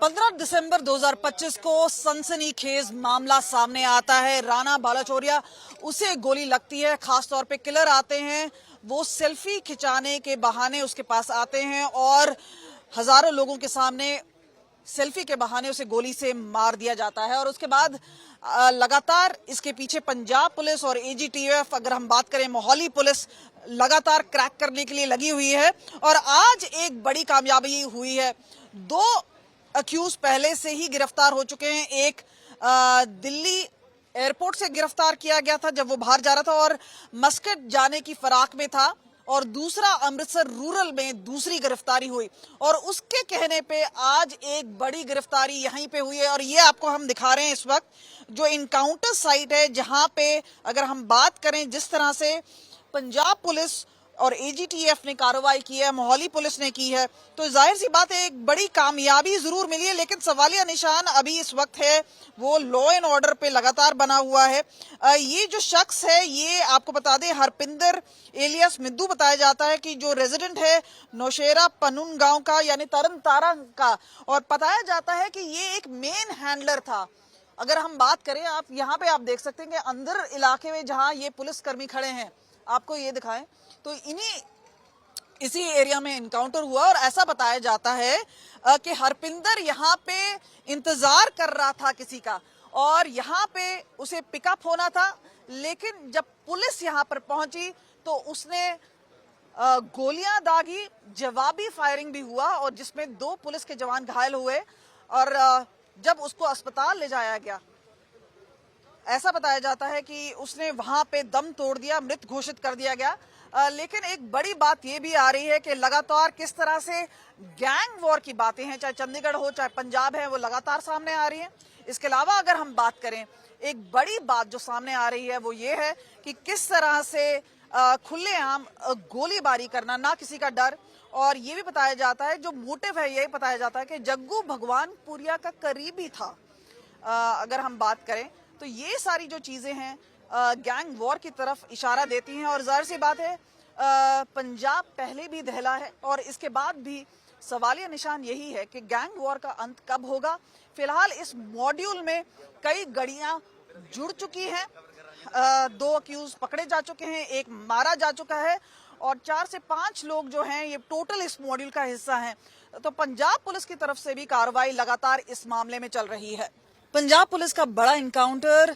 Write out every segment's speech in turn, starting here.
15 दिसंबर 2025 को सनसनीखेज मामला सामने आता है। राणा बालाचोरिया, उसे गोली लगती है। खासतौर पे किलर आते हैं, वो सेल्फी खिंचाने के बहाने उसके पास आते हैं और हजारों लोगों के सामने सेल्फी के बहाने उसे गोली से मार दिया जाता है। और उसके बाद लगातार इसके पीछे पंजाब पुलिस और एजीटीएफ, अगर हम बात करें मोहाली पुलिस, लगातार क्रैक करने के लिए लगी हुई है। और आज एक बड़ी कामयाबी हुई है। 2 अक्यूज पहले से ही गिरफ्तार हो चुके हैं। एक दिल्ली एयरपोर्ट से गिरफ्तार किया गया था जब वो बाहर जा रहा था और मस्कट जाने की फराक में था, और दूसरा अमृतसर रूरल में दूसरी गिरफ्तारी हुई। और उसके कहने पे आज एक बड़ी गिरफ्तारी यहीं पे हुई है। और ये आपको हम दिखा रहे हैं इस वक्त जो इनकाउंटर साइट है, जहां पे अगर हम बात करें जिस तरह से पंजाब पुलिस और एजीटीएफ ने कार्रवाई की है, मोहाली पुलिस ने की है, तो जाहिर सी बात है एक बड़ी कामयाबी जरूर मिली है। लेकिन सवालिया निशान अभी इस वक्त है वो लॉ एंड ऑर्डर पे लगातार बना हुआ है। ये जो शख्स है, ये आपको बता दें हरपिंदर एलियस मिद्दू बताया जाता है कि जो रेजिडेंट है नौशेरा पनुन गांव का, यानी तरन तारण का। और बताया जाता है कि ये एक मेन हैंडलर था। अगर हम बात करें, आप यहाँ पे आप देख सकते हैं कि अंदर इलाके में जहां ये पुलिसकर्मी खड़े हैं, आपको ये दिखाएं तो इसी एरिया में इनकाउंटर हुआ। और ऐसा बताया जाता है कि हरपिंदर यहाँ पे इंतजार कर रहा था किसी का, और यहाँ पे उसे पिकअप होना था। लेकिन जब पुलिस यहाँ पर पहुंची तो उसने गोलियां दागी, जवाबी फायरिंग भी हुआ, और जिसमें 2 पुलिस के जवान घायल हुए। और जब उसको अस्पताल ले जाया गया, ऐसा बताया जाता है कि उसने वहां पे दम तोड़ दिया, मृत घोषित कर दिया गया। लेकिन एक बड़ी बात यह भी आ रही है कि लगातार किस तरह से गैंग वॉर की बातें हैं, चाहे चंडीगढ़ हो चाहे पंजाब है, वो लगातार सामने आ रही है। इसके अलावा अगर हम बात करें, एक बड़ी बात जो सामने आ रही है वो ये है कि किस तरह से खुलेआम गोलीबारी करना, ना किसी का डर। और ये भी बताया जाता है, जो मोटिव है ये बताया जाता है कि जग्गू भगवानपुरिया का करीबी था। अगर हम बात करें तो ये सारी जो चीजें हैं गैंग वॉर की तरफ इशारा देती हैं। और जाहिर सी बात है पंजाब पहले भी दहला है, और इसके बाद भी सवालिया निशान यही है कि गैंग वॉर का अंत कब होगा। फिलहाल इस मॉड्यूल में कई गड़ियां जुड़ चुकी हैं, 2 अक्यूज पकड़े जा चुके हैं, 1 मारा जा चुका है, और 4 से 5 लोग जो हैं ये टोटल इस मॉड्यूल का हिस्सा हैं। तो पंजाब पुलिस की तरफ से भी कार्रवाई लगातार इस मामले में चल रही है। पंजाब पुलिस का बड़ा इनकाउंटर,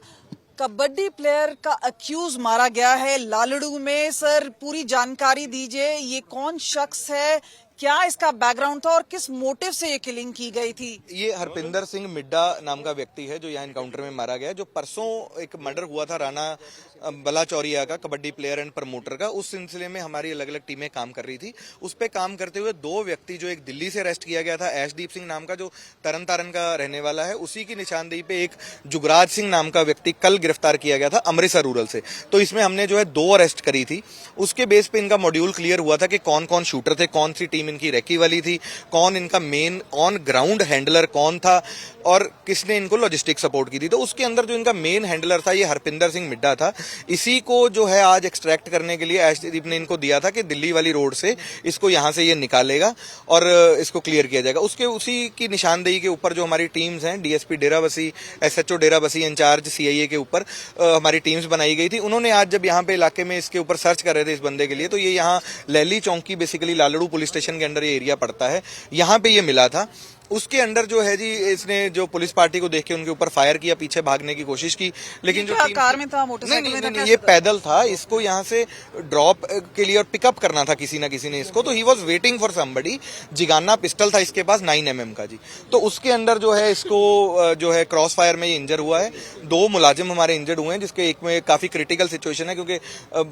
कबड्डी प्लेयर का अक्यूज मारा गया है लालड़ू में। सर, पूरी जानकारी दीजिए, ये कौन शख्स है, क्या इसका बैकग्राउंड था और किस मोटिव से ये किलिंग की गई थी? ये हरपिंदर सिंह मिड्डा नाम का व्यक्ति है जो यहाँ इनकाउंटर में मारा गया है। जो परसों एक मर्डर हुआ था राणा बालाचौरिया का, कबड्डी प्लेयर एंड प्रमोटर का, उस सिलसिले में हमारी अलग अलग टीमें काम कर रही थी। उस पे काम करते हुए 2 व्यक्ति, जो एक दिल्ली से अरेस्ट किया गया था ऐशदीप सिंह नाम का, जो तरन तारण का रहने वाला है, उसी की निशानदेही पे एक जुगराज सिंह नाम का व्यक्ति कल गिरफ्तार किया गया था अमृतसर रूरल से। तो इसमें हमने जो है 2 अरेस्ट करी थी। उसके बेस पे इनका मॉड्यूल क्लियर हुआ था कि कौन कौन शूटर थे, कौन सी टीम इनकी रेकी वाली थी, कौन इनका मेन ऑन ग्राउंड हैंडलर कौन था, और किसने इनको लॉजिस्टिक सपोर्ट की थी। तो उसके अंदर जो इनका मेन हैंडलर था ये हरपिंदर सिंह मिड्डा था। इसी को जो है आज एक्सट्रैक्ट करने के लिए ऐशदीप ने इनको दिया था कि दिल्ली वाली रोड से इसको यहां से ये निकालेगा और इसको क्लियर किया जाएगा। उसी की निशानदेही के ऊपर जो हमारी टीम्स हैं, DSP Derabassi, SHO Derabassi in-charge CIA के ऊपर हमारी टीम्स बनाई गई थी। उन्होंने आज जब यहाँ पे इलाके में इसके ऊपर सर्च कर रहे थे इस बंदे के लिए, तो ये यहाँ लैली चौकी, बेसिकली लालड़ू पुलिस स्टेशन के अंदर ये एरिया पड़ता है, यहाँ पे ये मिला था। उसके अंदर जो है जी, इसने जो पुलिस पार्टी को देख के उनके ऊपर फायर किया, पीछे भागने की कोशिश की, लेकिन जो कार में था, मोटरसाइकिल में था, ये पैदल था। इसको यहाँ से ड्रॉप के लिए और पिकअप करना था किसी ना किसी ने इसको। तो he was waiting for somebody. Zigana pistol था इसके पास 9mm का जी। तो उसके अंदर जो है इसको जो है क्रॉस फायर में ये इंजर हुआ है। 2 मुलाजिम हमारे इंजर्ड हुए हैं, जिसके एक में काफी क्रिटिकल सिचुएशन है, क्योंकि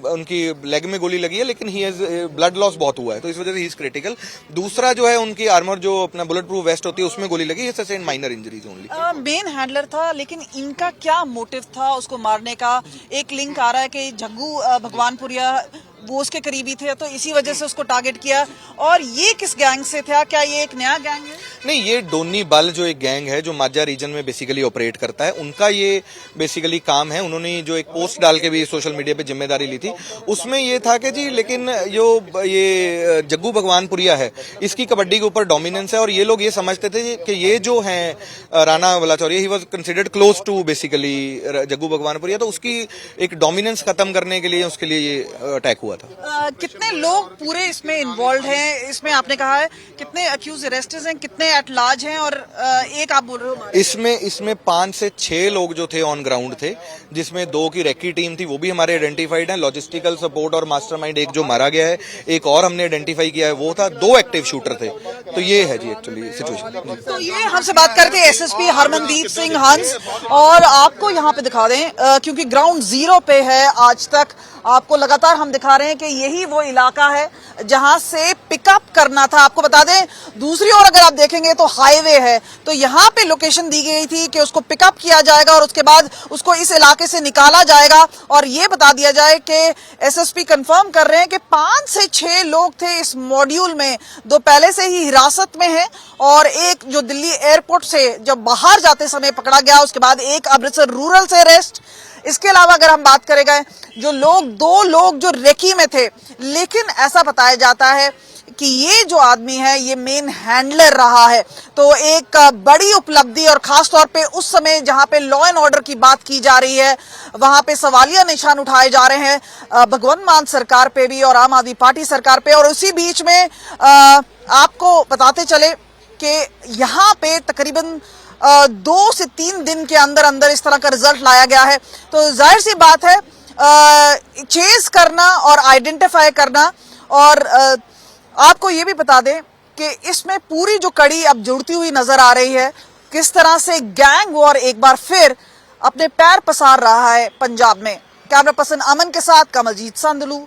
उनकी लेग में गोली लगी है, लेकिन ही हैज ब्लड लॉस बहुत हुआ है, तो इस वजह से ही इज क्रिटिकल। दूसरा जो है उनकी आर्मर, जो अपना बुलेट प्रूफ वेस्ट होती है, उसमें गोली लगी है, sustain minor injuries only. Main handler था, लेकिन इनका क्या मोटिव था उसको मारने का? एक लिंक आ रहा है कि जग्गू भगवानपुरिया वो उसके करीबी थे तो इसी वजह से उसको टारगेट किया। और ये किस गैंग से था? क्या ये एक नया गैंग है? नहीं, ये डोनी बल जो एक गैंग है जो माजा रीजन में बेसिकली ऑपरेट करता है, उनका ये बेसिकली काम है। उन्होंने जो एक पोस्ट डाल के भी सोशल मीडिया पे जिम्मेदारी ली थी, उसमें ये था कि जी लेकिन जो ये जग्गू भगवानपुरिया है इसकी कबड्डी के ऊपर डोमिनेंस है, और ये लोग ये समझते थे कि ये जो हैं Rana Balachauria, he was considered close to basically Jaggu Bhagwanpuria, तो उसकी एक डोमिनेंस खत्म करने के लिए उसके लिए ये अटैक हुआ था। कितने लोग पूरे इसमें इन्वॉल्व हैं? इसमें आपने कहा है कितने अक्यूज अरेस्टेड हैं, कितने एट लार्ज हैं, और एक आप बोल रहे हो इसमें 5 से 6 लोग जो थे ऑन ग्राउंड थे, जिसमें 2 की रेकी टीम थी, वो भी हमारे आइडेंटिफाइड है। लॉजिस्टिकल सपोर्ट और मास्टरमाइंड एक जो मारा गया है, एक और हमने आइडेंटिफाई किया है, वो था। 2 एक्टिव शूटर थे। तो ये है जी एक्चुअली सिचुएशन। तो ये हमसे बात करते हैं एसएसपी हरमनदीप सिंह हंस, और आपको यहाँ पे दिखा दें क्योंकि ग्राउंड जीरो पे है आज तक, आपको लगातार हम दिखा रहे हैं कि यही वो इलाका है जहां से पिकअप करना था। आपको बता दें दूसरी ओर अगर आप देखेंगे तो हाईवे है, तो यहां पे लोकेशन दी गई थी कि उसको पिकअप किया जाएगा और उसके बाद उसको इस इलाके से निकाला जाएगा। और ये बता दिया जाए कि एसएसपी कंफर्म कर रहे हैं कि 5 से 6 लोग थे इस मॉड्यूल में, 2 पहले से ही हिरासत में हैं और एक जो दिल्ली एयरपोर्ट से जब बाहर जाते समय पकड़ा गया, उसके बाद एक अमृतसर रूरल से अरेस्ट। इसके अलावा अगर हम बात करें जो लोग 2 लोग जो रेकी में थे, लेकिन ऐसा बताया जाता है कि ये जो आदमी है ये मेन हैंडलर रहा है। तो एक बड़ी उपलब्धि, और खास तौर पे उस समय जहां पे लॉ एंड ऑर्डर की बात की जा रही है, वहां पे सवालिया निशान उठाए जा रहे हैं भगवंत मान सरकार पे भी और आम आदमी पार्टी सरकार पे। और उसी बीच में आपको बताते चले कि यहाँ पे तकरीबन 2 से 3 दिन के अंदर अंदर इस तरह का रिजल्ट लाया गया है। तो जाहिर सी बात है चेज करना और आइडेंटिफाई करना। और आपको ये भी बता दें कि इसमें पूरी जो कड़ी अब जुड़ती हुई नजर आ रही है, किस तरह से गैंग वॉर एक बार फिर अपने पैर पसार रहा है पंजाब में। कैमरा पर्सन अमन के साथ कमलजीत संधलू,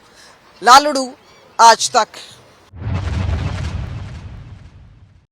लालड़ू, आज तक।